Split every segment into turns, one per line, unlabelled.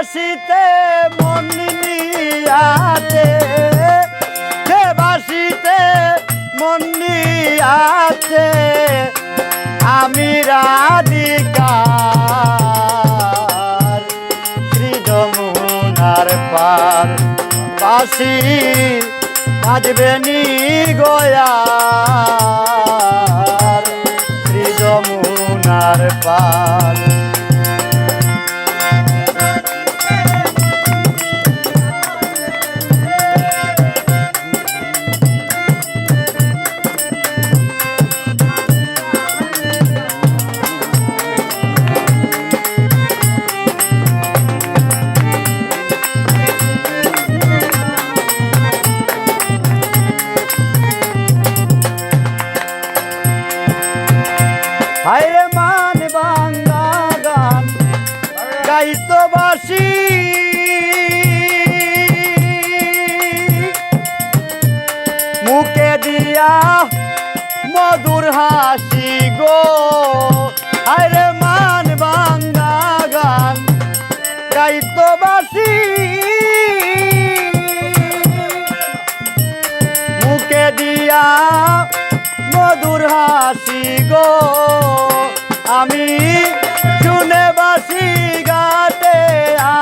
বাসিতে মন নিয়াতে, যে বাসিতে মন নিয়াতে আমি রাধিকার শ্রী যমুনার পার। বাসি বাজবে নি গয়ার শ্রী যমুনার পার। হায়রে মান বাংলা গান গাইতো বাসি, মুখে দিয়া মধুর হাসি গো। হায়রে মান বাংলা গান গাইতো বাসি, মুখে দিয়া মধুর হাসি গো। আমি শুনে বাসি গাতে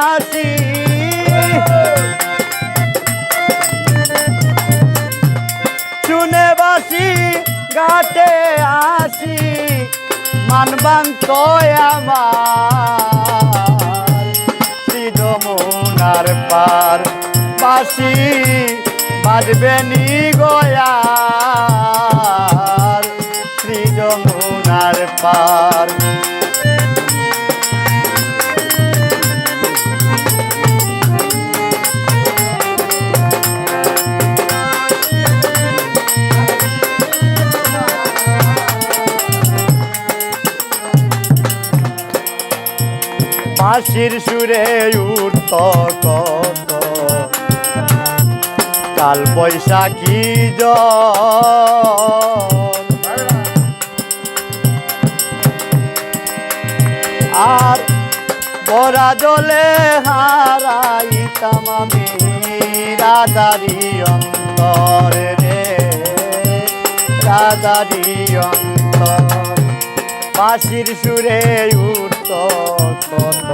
আসি, শুনে বাসি গাতে আসি মানবান তো আমার শ্রী যমুনার পার। বাসি বাজবে নি গয়ার শ্রী যমুনার পার। বাঁশির সুরে উঠত কত কাল বৈশাখী আর বরা জলে হারাইতাম আমি রাধারি অন্তর রে, রাধারি অন্তর। বাঁশির সুরে উঠত কত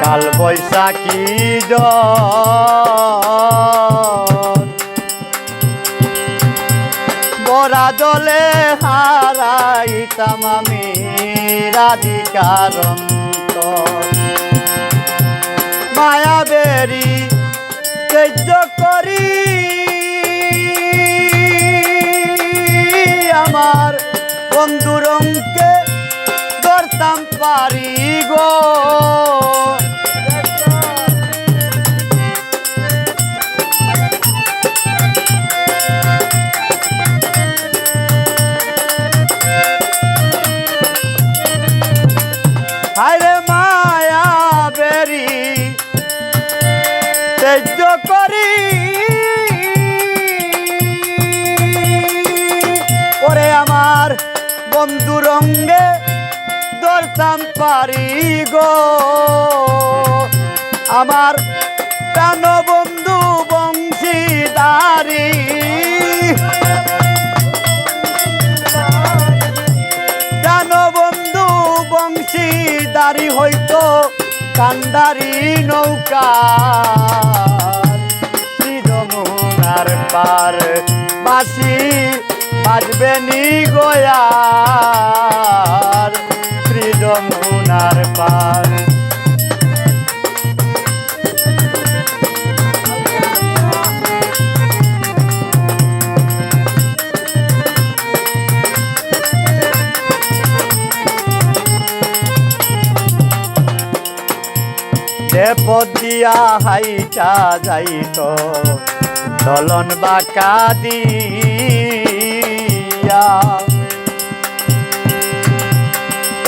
কাল বৈশাখী বরা জলে হারাইতাম আমি রাধিকার অন্তর। মায়া বেরি সহ্য করি আমার বন্ধুরঙ্কে ধরতাম পারি গো। হায়রে মায়া বেরি সহ্য করি ওরে আমার বন্ধু রঙ্গে ধরতাম পারি গো। আমার প্রাণ বন্ধু বংশীদারি, প্রাণ বন্ধু বংশীদারি হইতো কান্ডারি নৌকা শ্রী যমুনার পার। বাসি বাজবে নি গয়ার শ্রী যমুনার পার। যে পথ দিয়া হাইটা যাইত দলন বাঁকা দিয়া,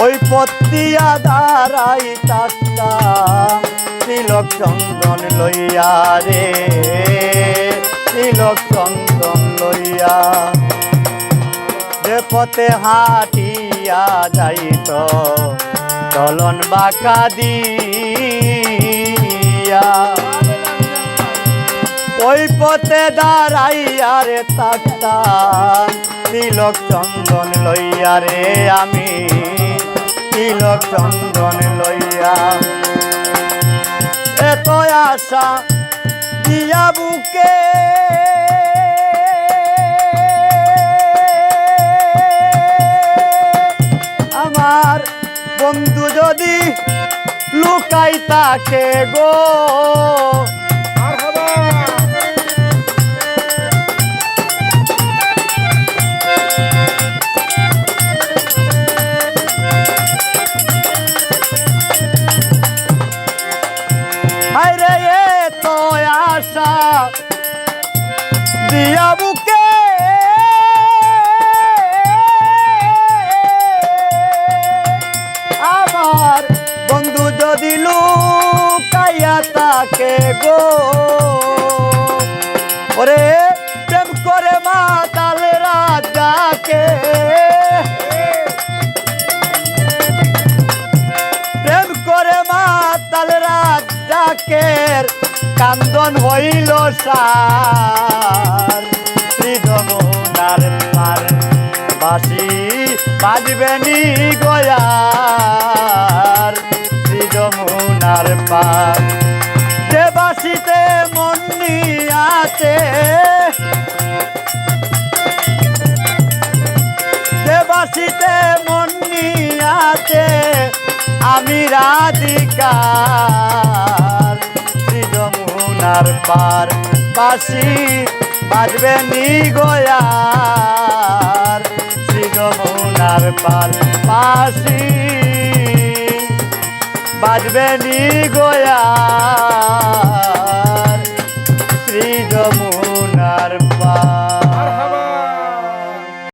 ওই পথ দিয়া দাঁড়াইতাম তিলক চন্দন লইয়া রে, তিলক চন্দন লইয়া। যে পথে হাঁটিয়া যাইত চলন বাঁকা দিয়া ওই পথে দাঁড়াইয়া রে থাকতাম তিলক চন্দন লইয়া রে আমি তিলক চন্দন লইয়া এত আশা দিয়া বুকে আমার বন্ধু যদি লুকাই তাকে গো হায়রে এত আশা দিয়া বুকে আমার বন্ধু যদি লুকাইয়া তাকে গো ওরে প্রেম করে মাতাল রাজাকে প্রেম করে মাতাল রাজাকের কান্দন হইল সার শ্রীযমুনার পার বাসি বাজবে নি গয়ার শ্রীযমুনার পার যে বাসিতে মন নিয়াতে যে বাসিতে মন নিয়াতে আমি রাধিকার শ্রীযমুনার পার বাসি বাজবে নি গয়ার শ্রীযমুনার পার বাসি বাজবে নি গয়ার শ্রীযমুনার পার।